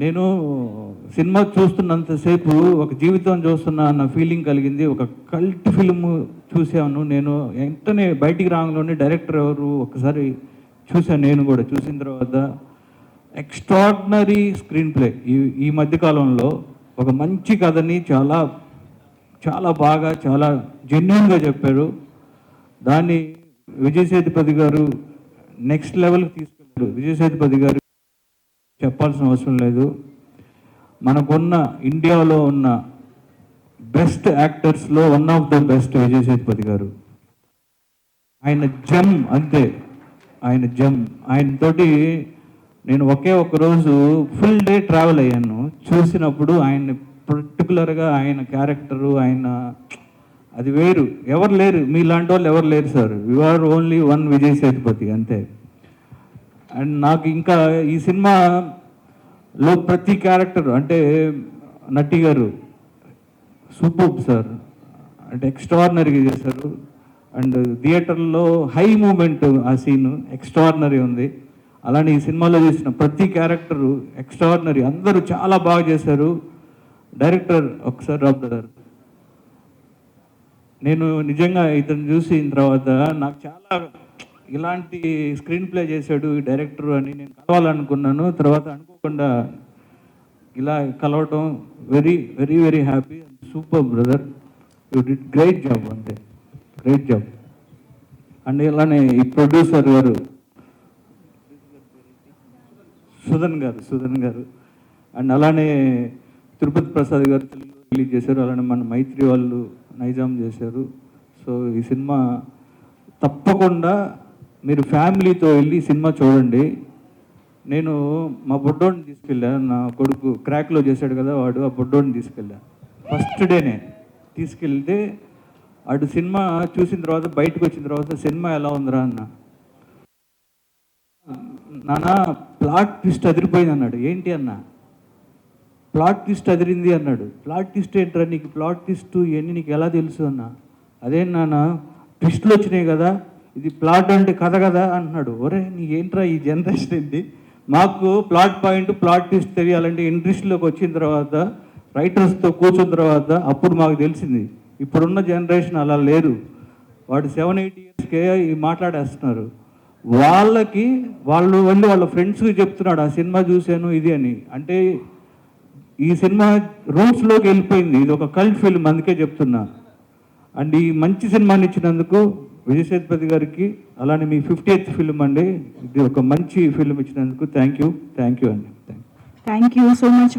నేను సినిమా చూస్తున్నంతసేపు ఒక జీవితం చూస్తున్నా అన్న ఫీలింగ్ కలిగింది. ఒక కల్ట్ ఫిల్మ్ చూసాను నేను. వెంటనే బయటికి రాగానే డైరెక్టర్ ఎవరు ఒకసారి చూశాను. నేను కూడా చూసిన తర్వాత ఎక్స్ట్రాడినరీ స్క్రీన్ ప్లే. ఈ మధ్యకాలంలో ఒక మంచి కథని చాలా చాలా బాగా చాలా జెన్యున్గా చెప్పారు. దాన్ని విజయ్ సేతుపతి గారు నెక్స్ట్ లెవెల్కి తీసుకెళ్ళారు. విజయ్ సేతుపతి గారు చెప్పాల్సిన అవసరం లేదు. మనకున్న ఇండియాలో ఉన్న బెస్ట్ యాక్టర్స్లో one of the best Vijay Sethupathi గారు. ఆయన జమ్ అంతే, ఆయన జమ్. ఆయనతోటి నేను ఒకే ఒక రోజు ఫుల్ డే ట్రావెల్ అయ్యాను. చూసినప్పుడు ఆయన్ని పర్టికులర్గా ఆయన క్యారెక్టరు ఆయన అది వేరు. ఎవరు లేరు మీలాంటి వాళ్ళు, ఎవరు లేరు sir. You are only one Vijay Sethupathi అంతే. అండ్ నాకు ఇంకా ఈ సినిమాలో ప్రతి క్యారెక్టర్ అంటే నటి గారు సూపర్ సార్, అంటే ఎక్స్ట్రాడినరీగా చేశారు. అండ్ థియేటర్లో హై మూమెంట్, ఆ సీన్ ఎక్స్ట్రాడినరీ ఉంది. అలానే ఈ సినిమాలో చేసిన ప్రతి క్యారెక్టరు ఎక్స్ట్రాడినరీ, అందరూ చాలా బాగా చేశారు. డైరెక్టర్ ఒకసారి రాబోతారు. నేను నిజంగా ఇతను చూసిన తర్వాత నాకు చాలా ఇలాంటి స్క్రీన్ ప్లే చేశాడు ఈ డైరెక్టర్ అని నేను కలవాలనుకున్నాను. తర్వాత అనుకోకుండా ఇలా కలవటం very very very happy. Super brother, you did great job, అంతే గ్రేట్ జాబ్. అండ్ ఇలానే ఈ ప్రొడ్యూసర్ గారు సుధన్ గారు అండ్ అలానే తిరుపతి ప్రసాద్ గారు తెలుగులో రిలీజ్ చేశారు. అలానే మన మైత్రి వాళ్ళు నైజాం చేశారు. సో ఈ సినిమా తప్పకుండా మీరు ఫ్యామిలీతో వెళ్ళి సినిమా చూడండి. నేను మా బొడ్డోడిని తీసుకెళ్ళా, నా కొడుకు క్రాక్లో చేశాడు కదా వాడు, ఆ బొడ్డోడిని తీసుకెళ్ళా. ఫస్ట్ డేనే తీసుకెళ్తే వాడు సినిమా చూసిన తర్వాత బయటకు వచ్చిన తర్వాత సినిమా ఎలా ఉందిరా అన్న, నాన్న ప్లాట్ ట్విస్ట్ అదిరిపోయింది అన్నాడు. ఏంటి అన్న ప్లాట్ ట్విస్ట్ అదిరింది అన్నాడు. ప్లాట్ ట్విస్ట్ ఏంట్రా, నీకు ప్లాట్ ట్విస్ట్ ఇవన్నీ నీకు ఎలా తెలుసు అన్న. అదే నాన్న ట్విస్టులు వచ్చినాయి కదా, ఇది ప్లాట్ అంటే కథ కదా అంటున్నాడు. ఒరే నీకేంట్రా ఈ జనరేషన్ ఏంటి, మాకు ప్లాట్ పాయింట్ ప్లాట్ ట్విస్ట్ తెలియాలంటే ఇండస్ట్రీలోకి వచ్చిన తర్వాత రైటర్స్తో కూర్చున్న తర్వాత అప్పుడు మాకు తెలిసింది. ఇప్పుడున్న జనరేషన్ అలా లేరు. వాడు 7-8 ఇయర్స్కే మాట్లాడేస్తున్నారు. వాళ్ళకి వాళ్ళు వెళ్ళి వాళ్ళ ఫ్రెండ్స్కి చెప్తున్నాడు ఆ సినిమా చూశాను ఇది అని. అంటే ఈ సినిమా రూట్స్లోకి వెళ్ళిపోయింది. ఇది ఒక కల్ట్ ఫిల్మ్, అందుకే చెప్తున్నా. అండ్ ఈ మంచి సినిమాని ఇచ్చినందుకు విజయ్ సేతుపతి గారికి, అలానే మీ 50th ఫిల్మ్ అండి, ఇది ఒక మంచి ఫిల్మ్ ఇచ్చినందుకు థ్యాంక్ యూ అండి. Thank you so much.